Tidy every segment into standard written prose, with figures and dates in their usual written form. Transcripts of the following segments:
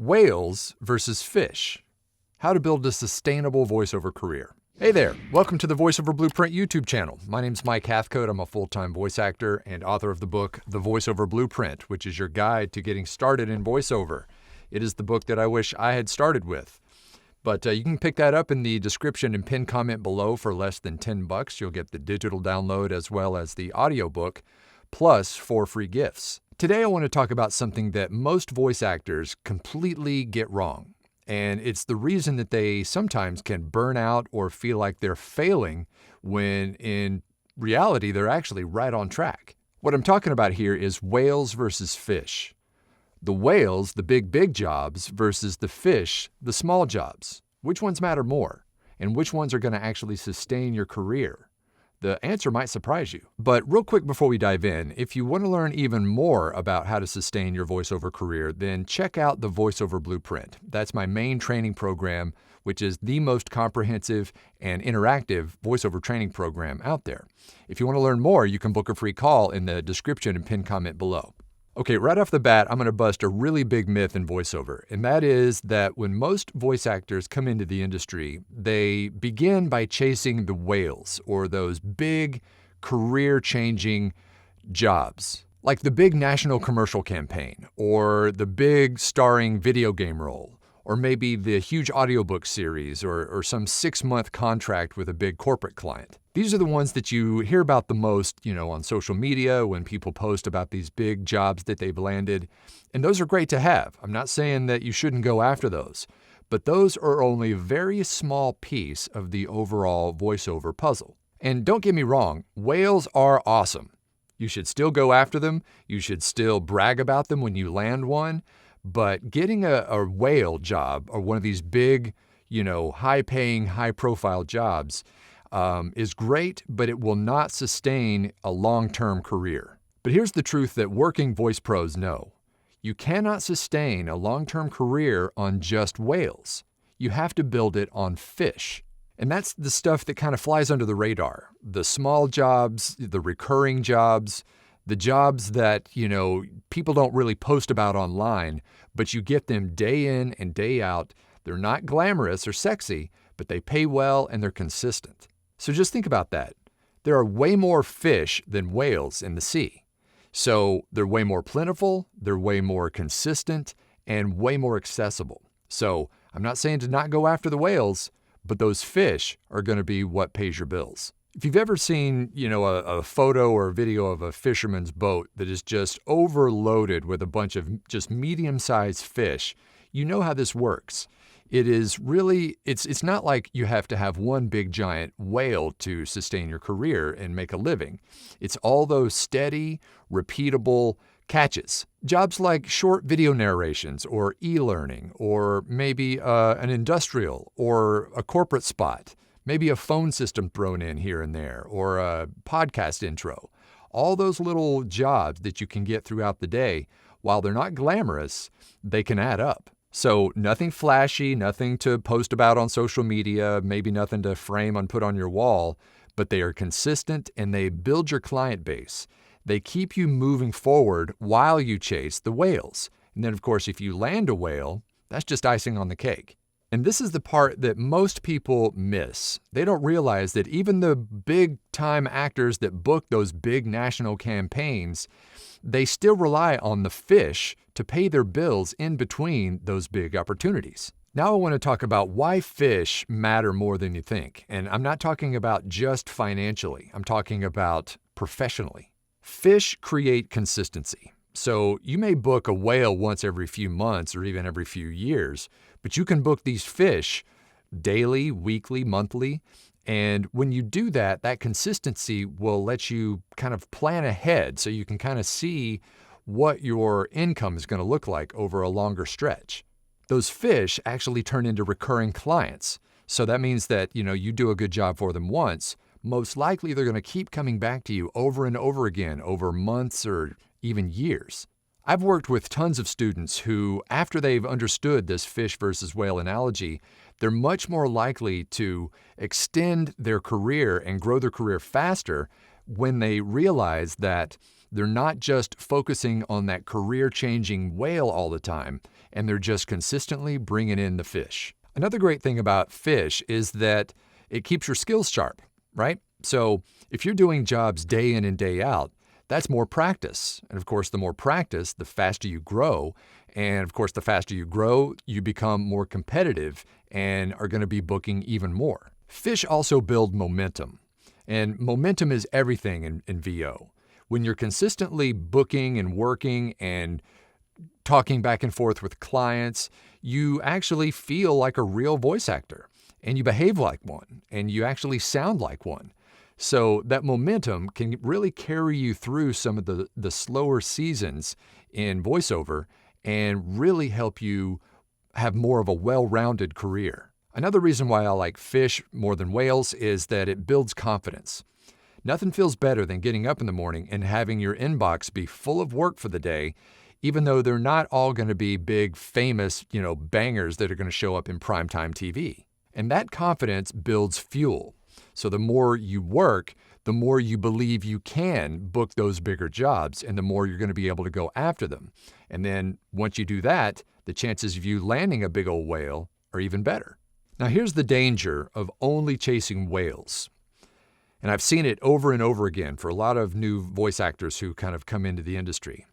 Whales versus fish. How to build a sustainable voiceover career. Hey there, welcome to the Voiceover Blueprint YouTube channel. My name's Mike Hathcote. I'm a full-time voice actor and author of the book, The Voiceover Blueprint, which is your guide to getting started in voiceover. It is the book that I wish I had started with. But you can pick that up in the description and pinned comment below for less than $10. You'll get the digital download as well as the audiobook, plus 4 free gifts. Today I want to talk about something that most voice actors completely get wrong. And it's the reason that they sometimes can burn out or feel like they're failing when in reality they're actually right on track. What I'm talking about here is whales versus fish. The whales, the big jobs, versus the fish, the small jobs. Which ones matter more? And which ones are going to actually sustain your career? The answer might surprise you. But real quick before we dive in, if you want to learn even more about how to sustain your voiceover career, then check out the Voiceover Blueprint. That's my main training program, which is the most comprehensive and interactive voiceover training program out there. If you want to learn more, you can book a free call in the description and pinned comment below. Okay, right off the bat, I'm going to bust a really big myth in voiceover, and that is that when most voice actors come into the industry, they begin by chasing the whales, or those big career-changing jobs, like the big national commercial campaign, or the big starring video game role, or maybe the huge audiobook series, or some 6-month contract with a big corporate client. These are the ones that you hear about the most, on social media when people post about these big jobs that they've landed. And those are great to have. I'm not saying that you shouldn't go after those, but those are only a very small piece of the overall voiceover puzzle. And don't get me wrong, whales are awesome. You should still go after them. You should still brag about them when you land one. But getting a whale job or one of these big, high-paying, high-profile jobs is great, but it will not sustain a long-term career. But here's the truth that working voice pros know. You cannot sustain a long-term career on just whales. You have to build it on fish. And that's the stuff that kind of flies under the radar. The small jobs, the recurring jobs, the jobs that, people don't really post about online, but you get them day in and day out. They're not glamorous or sexy, but they pay well and they're consistent. So just think about that. There are way more fish than whales in the sea. So they're way more plentiful, they're way more consistent, and way more accessible. So I'm not saying to not go after the whales, but those fish are going to be what pays your bills. If you've ever seen, a photo or a video of a fisherman's boat that is just overloaded with a bunch of just medium-sized fish, you know how this works. It is really, it's not like you have to have one big giant whale to sustain your career and make a living. It's all those steady, repeatable catches. Jobs like short video narrations or e-learning, or maybe an industrial or a corporate spot, maybe a phone system thrown in here and there, or a podcast intro. All those little jobs that you can get throughout the day, while they're not glamorous, they can add up. So nothing flashy, nothing to post about on social media, maybe nothing to frame and put on your wall, but they are consistent and they build your client base. They keep you moving forward while you chase the whales. And then, of course, if you land a whale, that's just icing on the cake. And this is the part that most people miss. They don't realize that even the big-time actors that book those big national campaigns, they still rely on the fish to pay their bills in between those big opportunities. Now I want to talk about why fish matter more than you think. And I'm not talking about just financially. I'm talking about professionally. Fish create consistency. So you may book a whale once every few months or even every few years, but you can book these fish daily, weekly, monthly. And when you do that, that consistency will let you kind of plan ahead so you can kind of see what your income is going to look like over a longer stretch. Those fish actually turn into recurring clients. So that means that, you do a good job for them once. Most likely they're going to keep coming back to you over and over again over months or even years. I've worked with tons of students who, after they've understood this fish versus whale analogy, they're much more likely to extend their career and grow their career faster when they realize that They're not just focusing on that career-changing whale all the time, and they're just consistently bringing in the fish. Another great thing about fish is that it keeps your skills sharp, right? So if you're doing jobs day in and day out, that's more practice. And of course, the more practice, the faster you grow. And of course, the faster you grow, you become more competitive and are going to be booking even more. Fish also build momentum. And momentum is everything in VO. When you're consistently booking and working and talking back and forth with clients, you actually feel like a real voice actor, and you behave like one, and you actually sound like one. So that momentum can really carry you through some of the slower seasons in voiceover and really help you have more of a well-rounded career. Another reason why I like fish more than whales is that it builds confidence. Nothing feels better than getting up in the morning and having your inbox be full of work for the day, even though they're not all going to be big, famous, bangers that are going to show up in primetime TV. And that confidence builds fuel. So the more you work, the more you believe you can book those bigger jobs, and the more you're going to be able to go after them. And then once you do that, the chances of you landing a big old whale are even better. Now here's the danger of only chasing whales. And I've seen it over and over again for a lot of new voice actors who kind of come into the industry.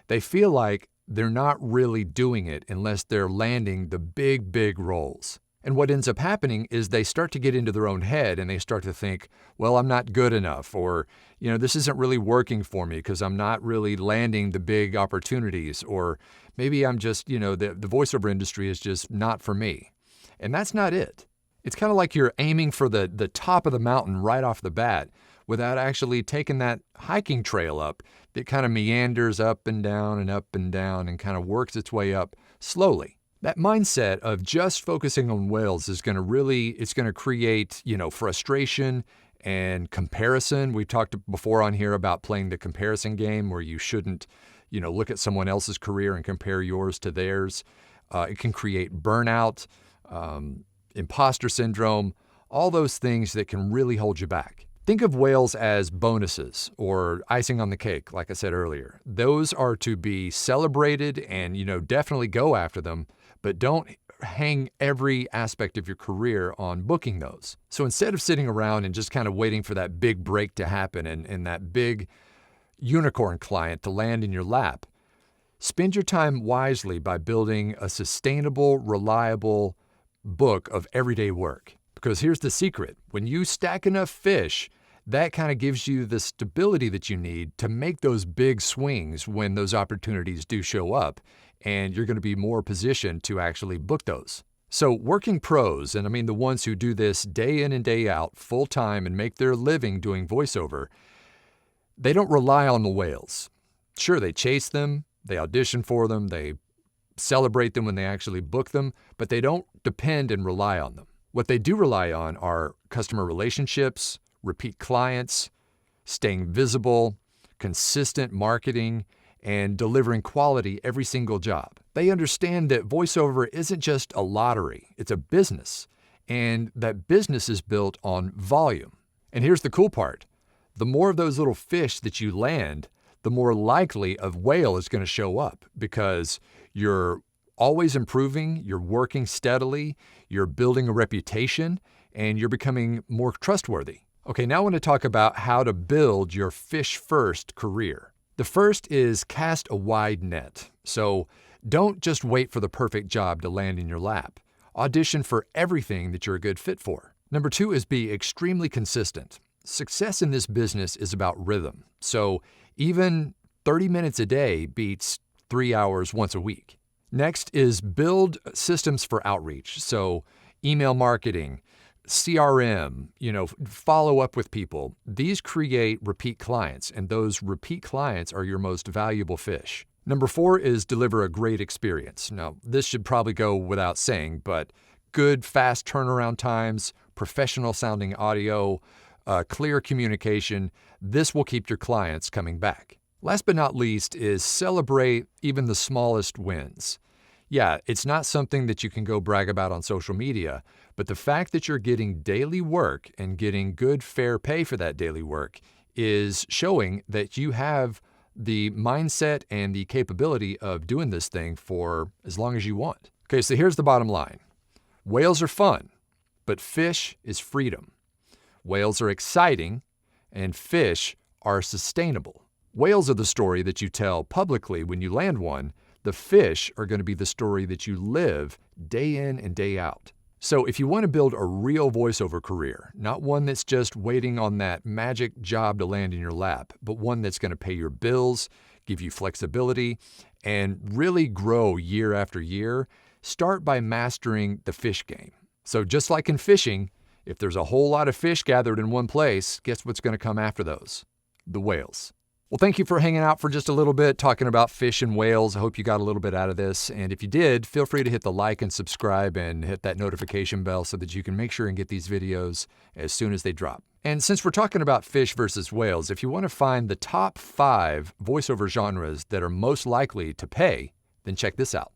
They feel like they're not really doing it unless they're landing the big, big roles. And what ends up happening is they start to get into their own head and they start to think, well, I'm not good enough, or, this isn't really working for me because I'm not really landing the big opportunities, or maybe I'm just, the voiceover industry is just not for me. And that's not it. It's kind of like you're aiming for the top of the mountain right off the bat without actually taking that hiking trail up that kind of meanders up and down and kind of works its way up slowly. That mindset of just focusing on whales is going to create, frustration and comparison. We've talked before on here about playing the comparison game where you shouldn't, look at someone else's career and compare yours to theirs. It can create burnout, imposter syndrome, all those things that can really hold you back. Think of whales as bonuses or icing on the cake, like I said earlier. Those are to be celebrated and, definitely go after them, but don't hang every aspect of your career on booking those. So instead of sitting around and just kind of waiting for that big break to happen and that big unicorn client to land in your lap, spend your time wisely by building a sustainable, reliable book of everyday work. Because here's the secret. When you stack enough fish, that kind of gives you the stability that you need to make those big swings when those opportunities do show up, and you're going to be more positioned to actually book those. So working pros, and I mean the ones who do this day in and day out, full time, and make their living doing voiceover, they don't rely on the whales. Sure, they chase them, they audition for them, they celebrate them when they actually book them, but they don't depend and rely on them. What they do rely on are customer relationships, repeat clients, staying visible, consistent marketing, and delivering quality every single job. They understand that voiceover isn't just a lottery, it's a business, and that business is built on volume. And here's the cool part. The more of those little fish that you land, the more likely a whale is going to show up because you're always improving, you're working steadily, you're building a reputation, and you're becoming more trustworthy. Okay, now I want to talk about how to build your fish-first career. The first is cast a wide net. So don't just wait for the perfect job to land in your lap. Audition for everything that you're a good fit for. Number 2 is be extremely consistent. Success in this business is about rhythm. So even 30 minutes a day beats 3 hours once a week. Next is build systems for outreach. So email marketing, CRM, follow up with people. These create repeat clients, and those repeat clients are your most valuable fish. Number 4 is deliver a great experience. Now, this should probably go without saying, but good, fast turnaround times, professional sounding audio, clear communication, this will keep your clients coming back. Last but not least is celebrate even the smallest wins. Yeah, it's not something that you can go brag about on social media, but the fact that you're getting daily work and getting good, fair pay for that daily work is showing that you have the mindset and the capability of doing this thing for as long as you want. Okay, so here's the bottom line. Whales are fun, but fish is freedom. Whales are exciting, and fish are sustainable. Whales are the story that you tell publicly when you land one. The fish are going to be the story that you live day in and day out. So if you want to build a real voiceover career, not one that's just waiting on that magic job to land in your lap, but one that's going to pay your bills, give you flexibility, and really grow year after year, start by mastering the fish game. So just like in fishing, if there's a whole lot of fish gathered in one place, guess what's going to come after those? The whales. Well, thank you for hanging out for just a little bit, talking about fish and whales. I hope you got a little bit out of this. And if you did, feel free to hit the like and subscribe and hit that notification bell so that you can make sure and get these videos as soon as they drop. And since we're talking about fish versus whales, if you want to find the top 5 voiceover genres that are most likely to pay, then check this out.